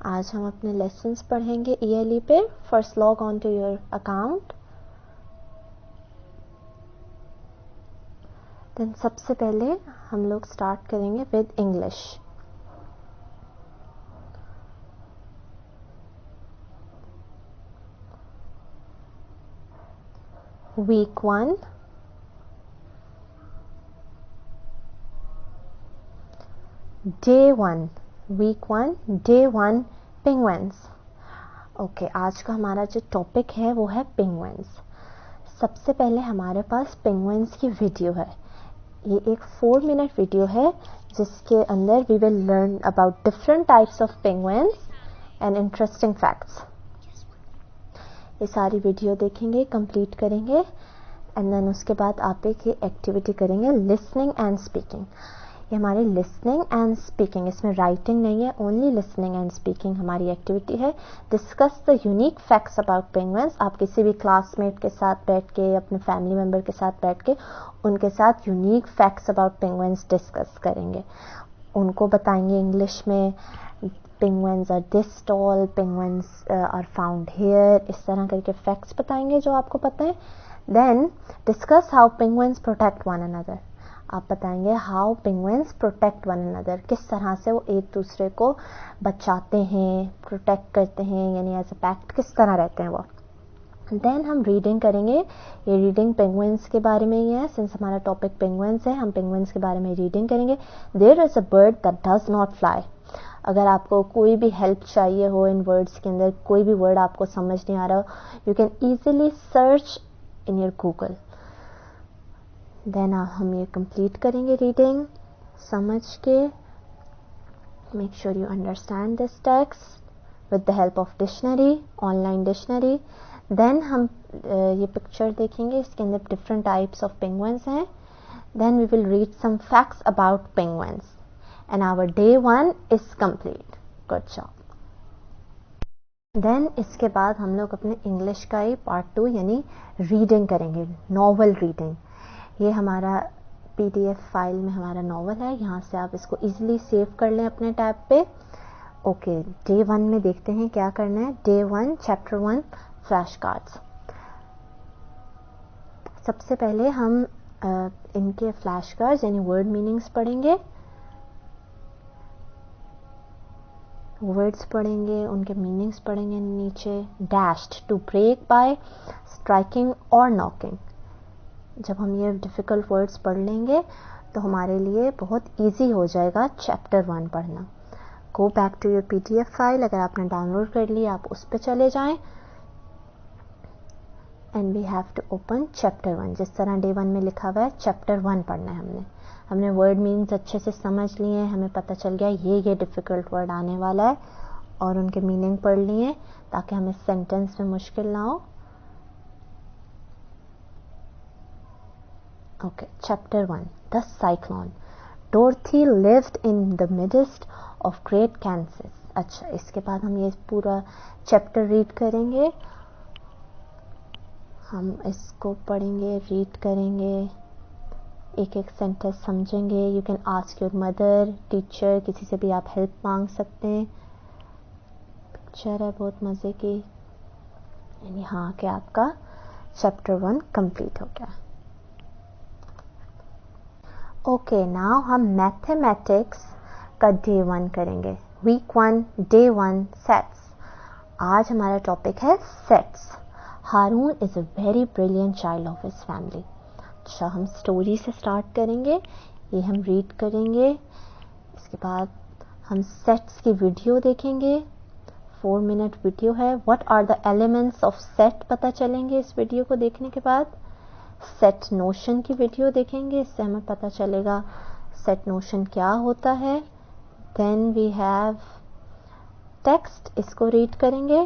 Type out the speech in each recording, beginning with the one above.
आज हम अपने लेसन्स पढ़ेंगे ELE पे. First log on to your account. Then सबसे पहले हम लोग स्टार्ट करेंगे with English. Week 1. Day 1. Week 1 day 1 penguins. Okay, आज का हमारा जो टॉपिक है वो है पेंगुइन्स. सबसे पहले हमारे पास पेंगुइन्स की वीडियो है. ये एक 4 मिनट वीडियो है जिसके अंदर we will learn about different types of penguins and interesting facts. ये सारी वीडियो देखेंगे, कंप्लीट करेंगे एंड देन उसके बाद आप एक ये एक्टिविटी करेंगे लिसनिंग एंड स्पीकिंग. ये हमारी लिसनिंग एंड स्पीकिंग, इसमें राइटिंग नहीं है, ओनली लिसनिंग एंड स्पीकिंग हमारी एक्टिविटी है. Discuss the unique facts about penguins. आप किसी भी क्लासमेट के साथ बैठ के, अपने फैमिली मेम्बर के साथ बैठ के उनके साथ unique facts about penguins discuss करेंगे. उनको बताएंगे इंग्लिश में penguins are this tall, penguins are found here, इस तरह करके फैक्ट्स बताएंगे जो आपको पता है. Then discuss how penguins protect one another. आप बताएंगे how penguins protect one another, किस तरह से वो एक दूसरे को बचाते हैं, प्रोटेक्ट करते हैं, यानी एज अ पैक्ट किस तरह रहते हैं वो. देन हम रीडिंग करेंगे. ये रीडिंग पेंगुइन्स के बारे में ही है, सिंस हमारा टॉपिक पेंगुइन्स है, हम पेंगुइन्स के बारे में रीडिंग करेंगे. There is a bird that does not fly. अगर आपको कोई भी हेल्प चाहिए हो इन वर्ड्स के अंदर, कोई भी वर्ड आपको समझ नहीं आ रहा हो, you can easily search in your Google. Then हम ये कंप्लीट करेंगे रीडिंग समझ के. Make sure you understand this text with the help of dictionary, online dictionary. Then हम ये पिक्चर देखेंगे, इसके अंदर डिफरेंट टाइप्स ऑफ पेंगुइन्स हैं. Then we will read some facts about penguins and our day 1 is complete. Good job. Then इसके बाद हम लोग अपने इंग्लिश का ही पार्ट 2 यानी रीडिंग करेंगे, नॉवल रीडिंग. ये हमारा PDF फाइल में हमारा नॉवल है, यहाँ से आप इसको इजीली सेव कर लें अपने टैब पे. ओके, डे 1 में देखते हैं क्या करना है. Day 1 chapter 1 flash cards. सबसे पहले हम इनके फ्लैश कार्ड्स यानी वर्ड मीनिंग्स पढ़ेंगे. वर्ड्स पढ़ेंगे, उनके मीनिंग्स पढ़ेंगे. नीचे dashed to break by striking और नॉकिंग. जब हम ये डिफ़िकल्ट वर्ड्स पढ़ लेंगे तो हमारे लिए बहुत इजी हो जाएगा चैप्टर 1 पढ़ना. Go back to your PDF file. अगर आपने डाउनलोड कर ली आप उस पर चले जाएं and we have to open chapter 1. जिस तरह डे 1 में लिखा हुआ है चैप्टर 1 पढ़ना है. हमने वर्ड मीन्स अच्छे से समझ लिए हैं, हमें पता चल गया ये डिफ़िकल्ट वर्ड आने वाला है और उनके मीनिंग पढ़ लिए ताकि हमें सेंटेंस में मुश्किल ना हो. Okay, chapter 1 the cyclone. डोरथी lived in the midst of great Kansas. अच्छा, इसके बाद हम ये पूरा चैप्टर रीड करेंगे. हम इसको पढ़ेंगे, रीड करेंगे, एक एक सेंटेंस समझेंगे. You can ask your mother, teacher, किसी से भी आप हेल्प मांग सकते हैं. पिक्चर है बहुत मज़े की. यहाँ के आपका चैप्टर 1 कंप्लीट हो गया. ओके, नाउ हम मैथमेटिक्स का डे 1 करेंगे. Week 1 day 1 sets. आज हमारा टॉपिक है sets. Haroon is a very brilliant child of his family. अच्छा, हम स्टोरी से स्टार्ट करेंगे. ये हम रीड करेंगे. इसके बाद हम सेट्स की वीडियो देखेंगे. 4 मिनट वीडियो है. What are the elements of set पता चलेंगे इस वीडियो को देखने के बाद. सेट नोशन की वीडियो देखेंगे, इससे हमें पता चलेगा सेट नोशन क्या होता है. देन वी हैव टेक्स्ट, इसको रीड करेंगे.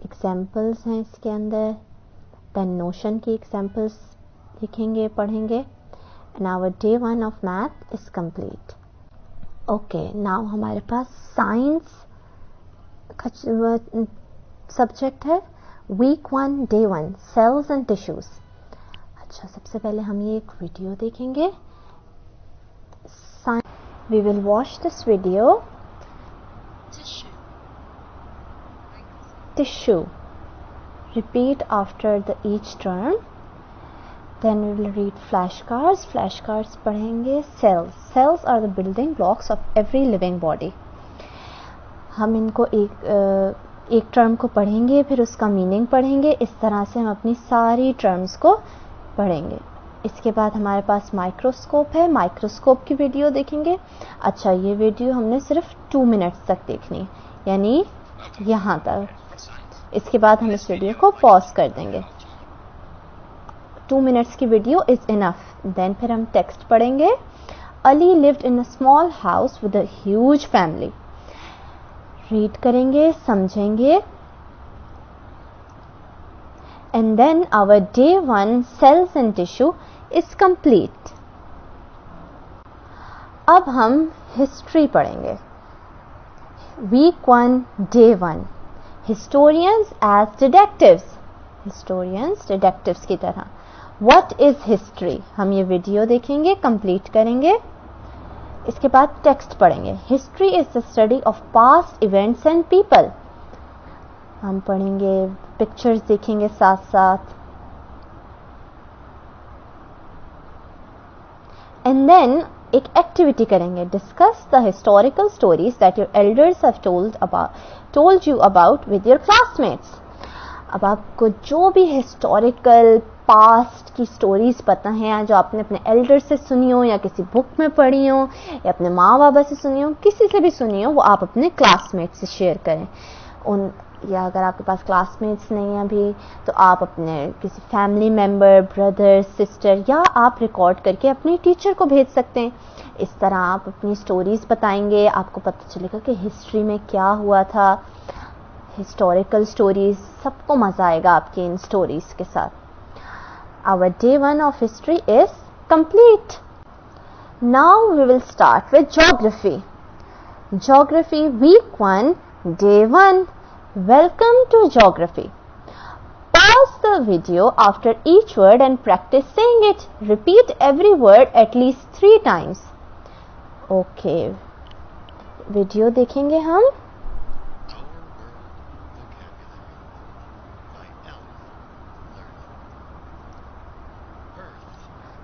एग्जाम्पल्स हैं इसके अंदर. देन नोशन की एग्जाम्पल्स देखेंगे, पढ़ेंगे. And our day 1 of math is complete. Okay, now हमारे पास साइंस का सब्जेक्ट है. Week 1 day 1 cells and tissues. अच्छा, सबसे पहले हम ये एक वीडियो देखेंगे. We will watch this video. Tissue. tissue. Repeat after each term. Then we will read flashcards. Flashcards पढ़ेंगे. Cells. Cells are the building blocks of every living body. हम इनको एक टर्म को पढ़ेंगे, फिर उसका मीनिंग पढ़ेंगे. इस तरह से हम अपनी सारी टर्म्स को पढ़ेंगे. इसके बाद हमारे पास माइक्रोस्कोप है. माइक्रोस्कोप की वीडियो देखेंगे. अच्छा, ये वीडियो हमने सिर्फ 2 मिनट्स तक देखनी, यानी यहाँ तक. इसके बाद हम इस वीडियो को पॉज कर देंगे. 2 मिनट्स की वीडियो इज इनफ. देन फिर हम टेक्स्ट पढ़ेंगे. Ali lived in a small house with a huge family. Read करेंगे, समझेंगे. And then our day 1 cells and tissue is complete. अब हम हिस्ट्री पढ़ेंगे. Week 1 day 1. Historians as detectives. Historians detectives की तरह. What is history? हम ये वीडियो देखेंगे, कंप्लीट करेंगे. इसके बाद टेक्स्ट पढ़ेंगे. History is the study of past events and people. हम पढ़ेंगे, पिक्चर्स देखेंगे साथ साथ. एंड देन एक एक्टिविटी करेंगे. Discuss the historical stories that your elders have told you about with your classmates. अब आपको जो भी हिस्टोरिकल पास्ट की स्टोरीज पता हैं, जो आपने अपने एल्डर से सुनी हो या किसी बुक में पढ़ी हो या अपने माँ बाबा से सुनी हो, किसी से भी सुनी हो, वो आप अपने क्लासमेट से शेयर करें. या अगर आपके पास क्लासमेट्स नहीं हैं अभी, तो आप अपने किसी फैमिली मेम्बर, ब्रदर, सिस्टर, या आप रिकॉर्ड करके अपनी टीचर को भेज सकते हैं. इस तरह आप अपनी स्टोरीज बताएंगे. आपको पता चलेगा कि हिस्ट्री में क्या हुआ था. हिस्टोरिकल स्टोरीज, सबको मजा आएगा आपकी इन स्टोरीज के साथ. Our day 1 of history is complete. Now we will start with geography. Geography week 1 day 1. Welcome to geography. Pause the video after each word and practice saying it. Repeat every word at least 3 times. Okay. Video देखेंगे हम.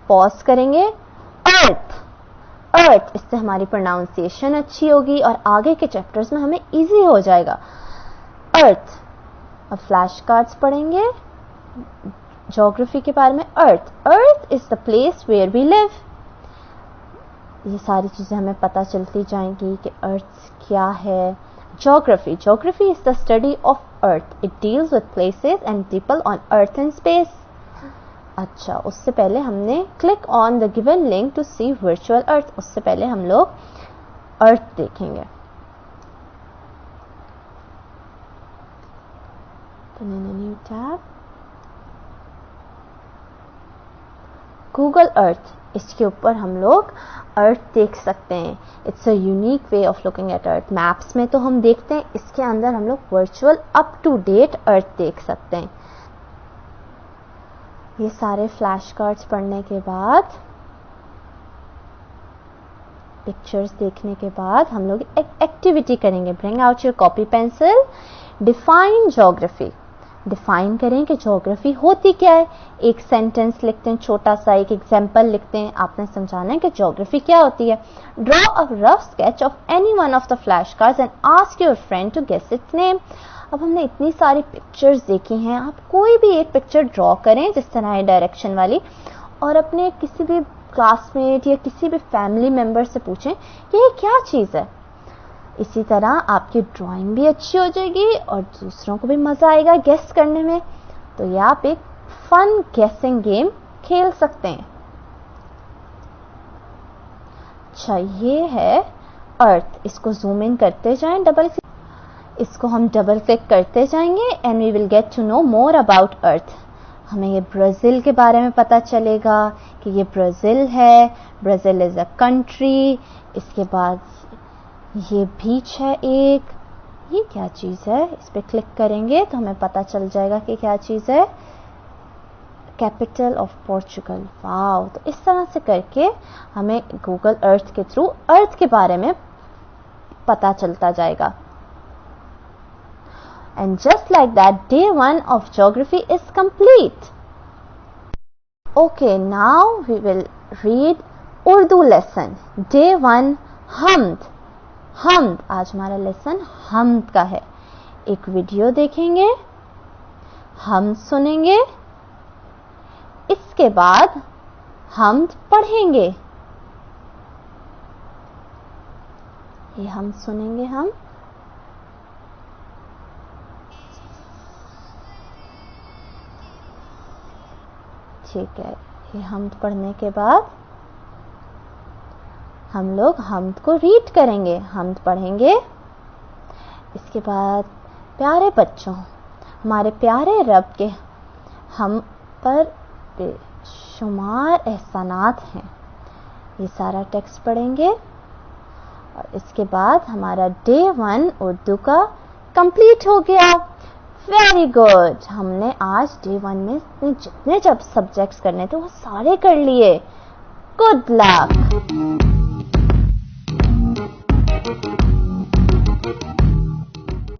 Pause करेंगे. अर्थ. अर्थ, इससे हमारी pronunciation अच्छी होगी और आगे के चैप्टर्स में हमें इजी हो जाएगा. अर्थ. अब फ्लैश कार्ड्स पढ़ेंगे ज्योग्राफी के बारे में. Earth. Earth is the place where we live. ये सारी चीजें हमें पता चलती जाएंगी कि अर्थ क्या है. Geography. Geography is the study of earth. It deals with places and people on earth and space. अच्छा, उससे पहले हमने click on the given link to see virtual earth. उससे पहले हम लोग अर्थ देखेंगे. in a new tab. Google Earth. इसके ऊपर हम लोग अर्थ देख सकते हैं. It's a unique way of looking at earth. Maps में तो हम देखते हैं, इसके अंदर हम लोग वर्चुअल अप टू डेट अर्थ देख सकते हैं. ये सारे फ्लैश कार्ड्स पढ़ने के बाद, पिक्चर्स देखने के बाद हम लोग एक एक्टिविटी करेंगे. Bring out your copy pencil. Define geography. Define करें कि ज्योग्राफी होती क्या है. एक सेंटेंस लिखते हैं, छोटा सा एक एग्जांपल लिखते हैं. आपने समझाना है कि ज्योग्राफी क्या होती है. Draw a rough sketch of any one of the flash cards and ask your friend to guess its name. अब हमने इतनी सारी पिक्चर्स देखी हैं, आप कोई भी एक पिक्चर ड्रॉ करें जिस तरह है डायरेक्शन वाली, और अपने किसी भी क्लासमेट या किसी भी फैमिली मेंबर से पूछें कि ये क्या चीज़ है. इसी तरह आपकी ड्राइंग भी अच्छी हो जाएगी और दूसरों को भी मजा आएगा गेस करने में. तो ये आप एक फन गेसिंग गेम खेल सकते हैं. अच्छा, ये है अर्थ. इसको जूम इन करते जाएं, इसको हम डबल क्लिक करते जाएंगे and we will get to know more about earth. हमें ये ब्राजील के बारे में पता चलेगा कि ये ब्राजील है. Brazil is a country. इसके बाद ये बीच है एक. ये क्या चीज़ है, इस पर क्लिक करेंगे तो हमें पता चल जाएगा कि क्या चीज़ है. Capital of Portugal. वाव. तो इस तरह से करके हमें गूगल अर्थ के थ्रू अर्थ के बारे में पता चलता जाएगा. And just like that, day 1 of geography is complete. Okay, now we will read Urdu lesson. Day 1, हमद. हमद, आज हमारा लेसन हमद का है. एक वीडियो देखेंगे, हम सुनेंगे, इसके बाद हमद पढ़ेंगे. ये हम सुनेंगे हम. ठीक है, ये हमद पढ़ने के बाद हम लोग हमद को रीड करेंगे, हमद पढ़ेंगे. इसके बाद प्यारे बच्चों, हमारे प्यारे रब के हम पर बेशुमार एहसानात हैं. ये सारा टेक्स्ट पढ़ेंगे और इसके बाद हमारा डे 1 उर्दू का कंप्लीट हो गया. Very good. हमने आज डे 1 में जितने जब सब्जेक्ट्स करने थे वो सारे कर लिए. Good luck.